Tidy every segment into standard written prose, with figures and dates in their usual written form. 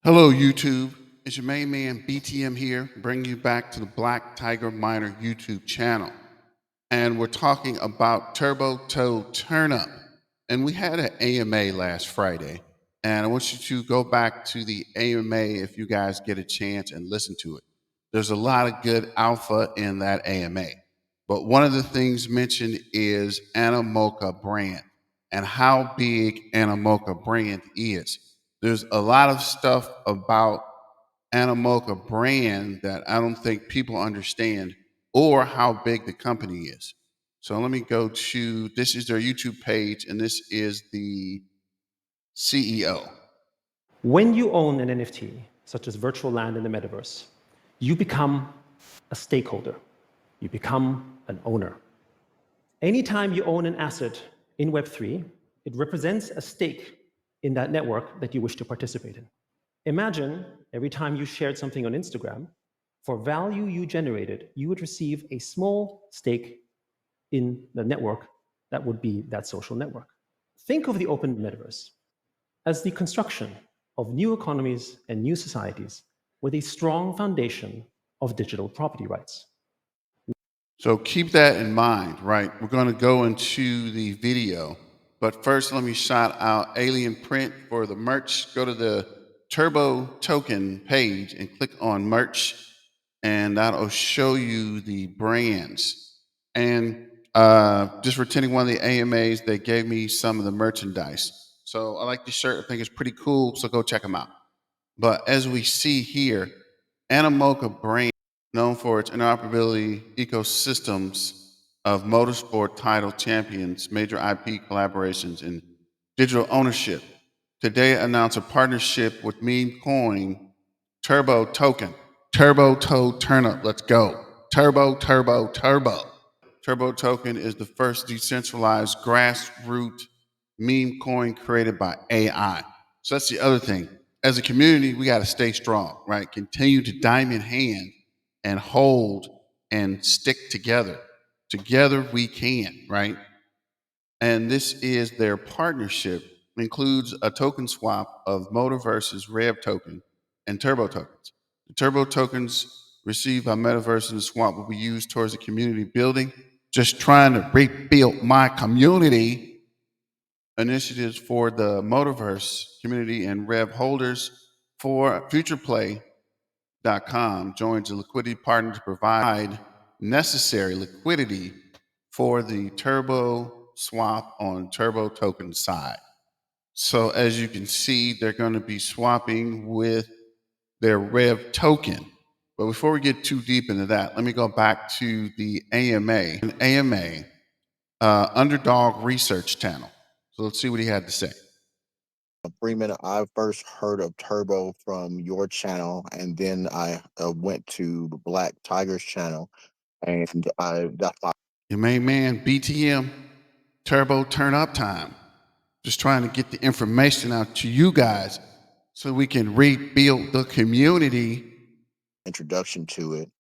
Hello, YouTube. It's your main man, BTM here, bringing you back to the Black Tiger Miner YouTube channel. And we're talking about Turbo Toe Turnup. And we had an AMA last Friday. And I want you to go back to the AMA if you guys get a chance and listen to it. There's a lot of good alpha in that AMA. But one of the things mentioned is Animoca Brand and how big Animoca Brand is. There's a lot of stuff about Animoca Brand that I don't think people understand or how big the company is. So let me go to this is their YouTube page, and this is the CEO. When you own an NFT, such as virtual land in the metaverse, you become a stakeholder. You become an owner. Anytime you own an asset in Web3, it represents a stake in that network that you wish to participate in. Imagine every time you shared something on Instagram, for value you generated, you would receive a small stake in the network that would be that social network. Think of the open metaverse as the construction of new economies and new societies with a strong foundation of digital property rights. So keep that in mind, right? We're going to go into the video, but first let me shout out Alien Print for the merch. Go to the Turbo Token page and click on merch, and that'll show you the brands. And just for attending one of the AMAs, they gave me some of the merchandise. So I like the shirt. I think it's pretty cool. So go check them out. But as we see here, Animoca Brands, known for its interoperability ecosystems of motorsport title champions, major IP collaborations, and digital ownership, today announced a partnership with meme coin Turbo Token. Turbo Toe Turnup. Let's go. Turbo, turbo, turbo. Turbo Token is the first decentralized grassroots meme coin created by AI. So that's the other thing. As a community, we got to stay strong, right? Continue to diamond hand and hold and stick together. Together we can, right? And this is their partnership. Includes a token swap of Motorverse's Rev token and Turbo tokens. The Turbo tokens received by Metaverse and the swap will be used towards the community building. Just trying to rebuild my community initiatives for the Motorverse community and Rev holders for FuturePlay.com joins a liquidity partner to provide necessary liquidity for the Turbo swap on Turbo token side. So as you can see, they're going to be swapping with their Rev token. But before we get too deep into that, let me go back to the AMA, an AMA Underdog Research Channel. So let's see what he had to say. Freeman, I first heard of Turbo from your channel, and then I went to the Black Tigers channel, and that's my Your main man, BTM, Turbo Turn Up Time. Just trying to get the information out to you guys so we can rebuild the community. introduction to it.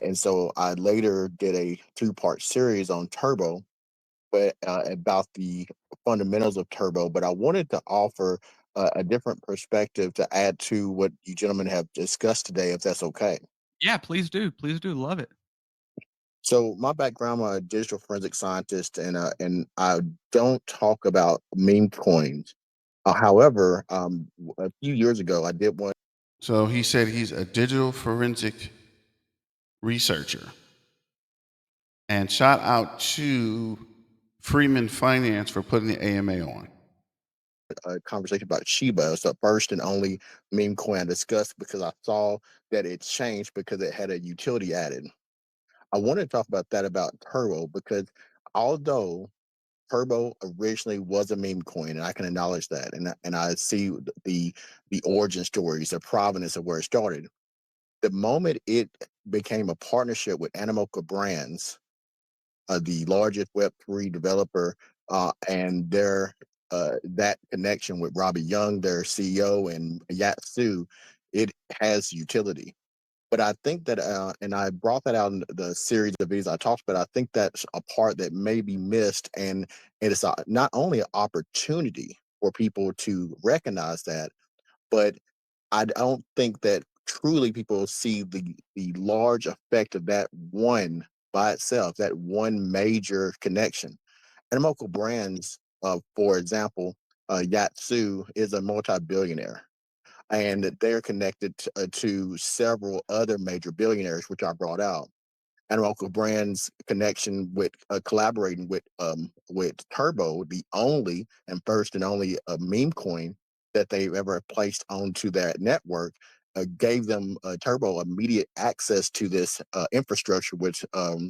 And so I later did a two-part series on Turbo, but about the fundamentals of Turbo. But I wanted to offer a different perspective to add to what you gentlemen have discussed today, if that's okay. Yeah, please do. Please do. Love it. So my background, I'm a digital forensic scientist, and I don't talk about meme coins. However, a few years ago, I did one. So he said he's a digital forensic researcher. And shout out to Freeman Finance for putting the AMA on. A conversation about Shiba. It's the first and only meme coin I discussed because I saw that it changed because it had a utility added. I want to talk about that about Turbo because although Turbo originally was a meme coin, and I can acknowledge that, and I see the origin stories, the provenance of where it started. The moment it became a partnership with Animoca Brands, the largest Web3 developer, and their that connection with Robbie Young, their CEO, and Yatsu, it has utility. But I think that, and I brought that out in the series of videos I talked about. I think that's a part that may be missed, and it's not only an opportunity for people to recognize that, but I don't think that truly people see the large effect of that one by itself, that one major connection. Animoca Brands, for example, Yatsu is a multi-billionaire, and they're connected to several other major billionaires, which I brought out. Animoca Brands connection with collaborating with Turbo, the only and first and only meme coin that they've ever placed onto that network, gave them Turbo immediate access to this infrastructure, which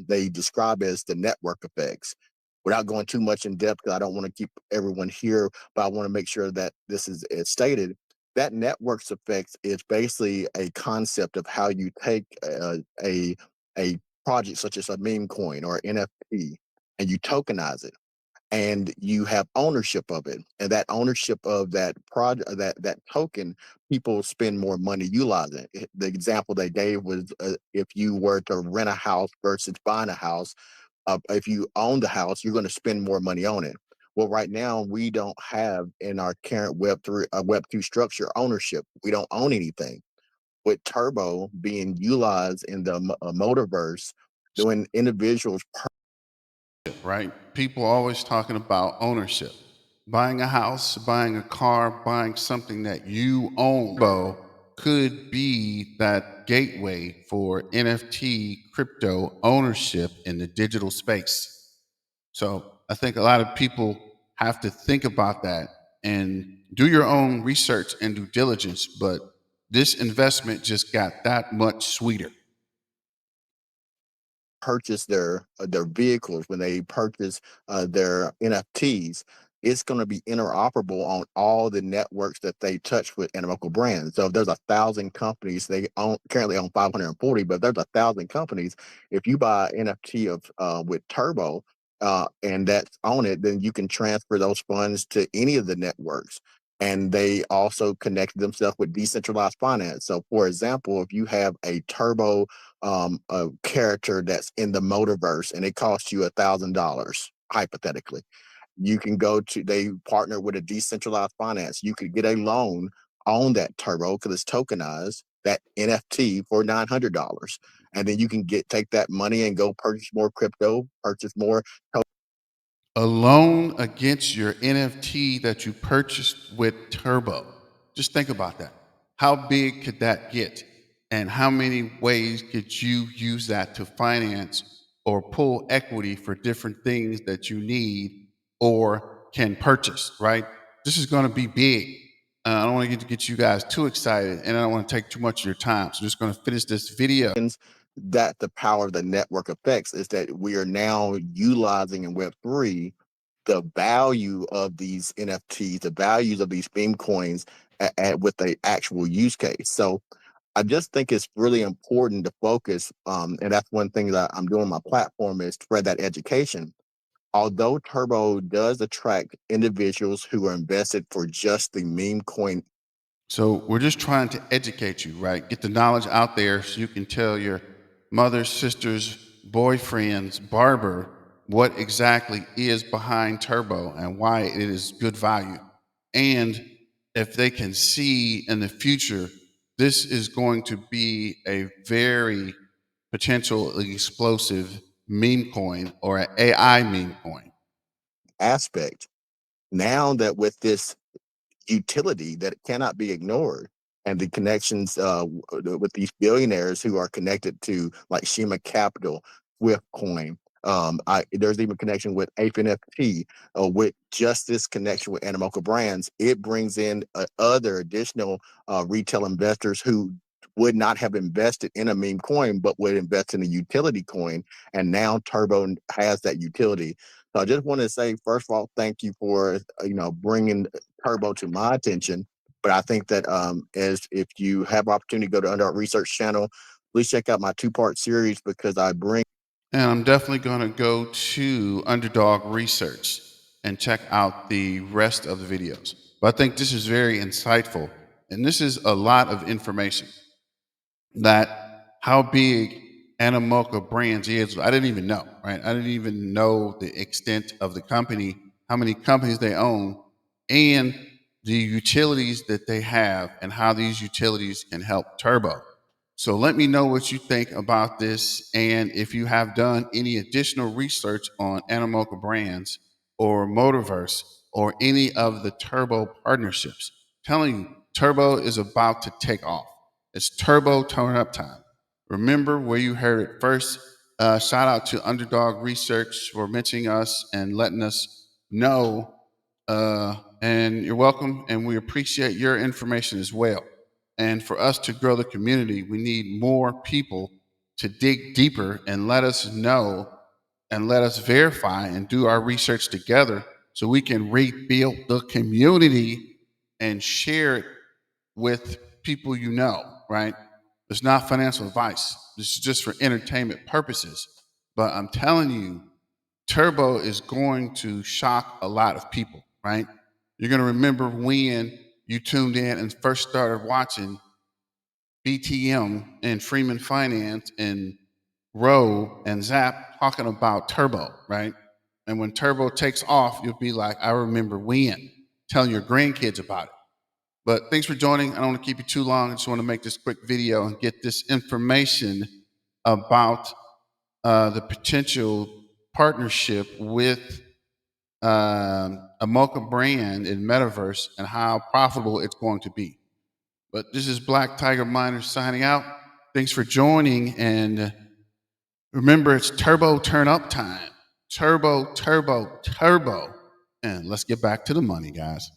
they describe as the network effects. Without going too much in depth, because I don't want to keep everyone here, but I want to make sure that this is stated. That networks effects is basically a concept of how you take a project such as a meme coin or NFT, and you tokenize it, and you have ownership of it, and that ownership of that project, that token, people spend more money utilizing it. The example they gave was if you were to rent a house versus buying a house, if you own the house, you're going to spend more money on it. Well, right now we don't have in our current Web2 structure ownership. We don't own anything. With Turbo being utilized in the motorverse, when individuals Right? People always talking about ownership. Buying a house, buying a car, buying something that you own could be that gateway for NFT crypto ownership in the digital space. So I think a lot of people have to think about that and do your own research and due diligence. But this investment just got that much sweeter. purchase their vehicles, when they purchase their NFTs, it's going to be interoperable on all the networks that they touch with Animoca Brands. So if there's 1,000 companies, currently own 540, but if there's 1,000 companies. If you buy NFT of with Turbo, and that's on it, then you can transfer those funds to any of the networks. And they also connect themselves with decentralized finance. So, for example, if you have a Turbo a character that's in the motorverse and it costs you $1,000, hypothetically, you can go to they partner with a decentralized finance. You could get a loan on that Turbo because it's tokenized, that NFT for $900, and then you can take that money and go purchase more crypto, purchase more. A loan against your NFT that you purchased with Turbo. Just think about that. How big could that get? And how many ways could you use that to finance or pull equity for different things that you need or can purchase, right? This is going to be big. I don't want to get you guys too excited and I don't want to take too much of your time. So, just going to finish this video. That the power of the network effects is that we are now utilizing in Web3 the value of these NFTs, the values of these meme coins with the actual use case. So I just think it's really important to focus, and that's one thing that I'm doing on my platform is spread that education. Although Turbo does attract individuals who are invested for just the meme coin. So we're just trying to educate you, right? Get the knowledge out there so you can tell your mothers, sisters, boyfriends, barber what exactly is behind Turbo and why it is good value. And if they can see in the future, this is going to be a very potentially explosive meme coin or an AI meme coin. Aspect. Now that with this utility that cannot be ignored, and the connections with these billionaires who are connected to like Shima Capital, Swift Coin. There's even connection with Ape NFT, with just this connection with Animoca Brands. It brings in other additional retail investors who would not have invested in a meme coin, but would invest in a utility coin. And now Turbo has that utility. So I just want to say, first of all, thank you for bringing Turbo to my attention. But I think that as if you have opportunity to go to Underdog Research channel, please check out my two-part series because I bring. And I'm definitely going to go to Underdog Research and check out the rest of the videos. But I think this is very insightful. And this is a lot of information that how big Animoca Brands is. I didn't even know, right? I didn't even know the extent of the company, how many companies they own, and the utilities that they have and how these utilities can help Turbo. So let me know what you think about this, and if you have done any additional research on Animoca Brands or Motorverse or any of the Turbo partnerships. I'm telling you, Turbo is about to take off. It's Turbo turn up time. Remember where you heard it first. Shout out to Underdog Research for mentioning us and letting us know. And you're welcome, and we appreciate your information as well. And for us to grow the community, we need more people to dig deeper and let us know and let us verify and do our research together so we can rebuild the community and share it with people you know, right? It's not financial advice. This is just for entertainment purposes. But I'm telling you, Turbo is going to shock a lot of people, right? You're going to remember when you tuned in and first started watching BTM and Freeman Finance and Rowe and Zap talking about Turbo, right? And when Turbo takes off, you'll be like, I remember when, telling your grandkids about it. But thanks for joining. I don't want to keep you too long. I just want to make this quick video and get this information about the potential partnership with Animoca brand in Metaverse and how profitable it's going to be. But this is Black Tiger Miner signing out. Thanks for joining, and remember, it's Turbo turn up time. Turbo, turbo, turbo. And let's get back to the money, guys.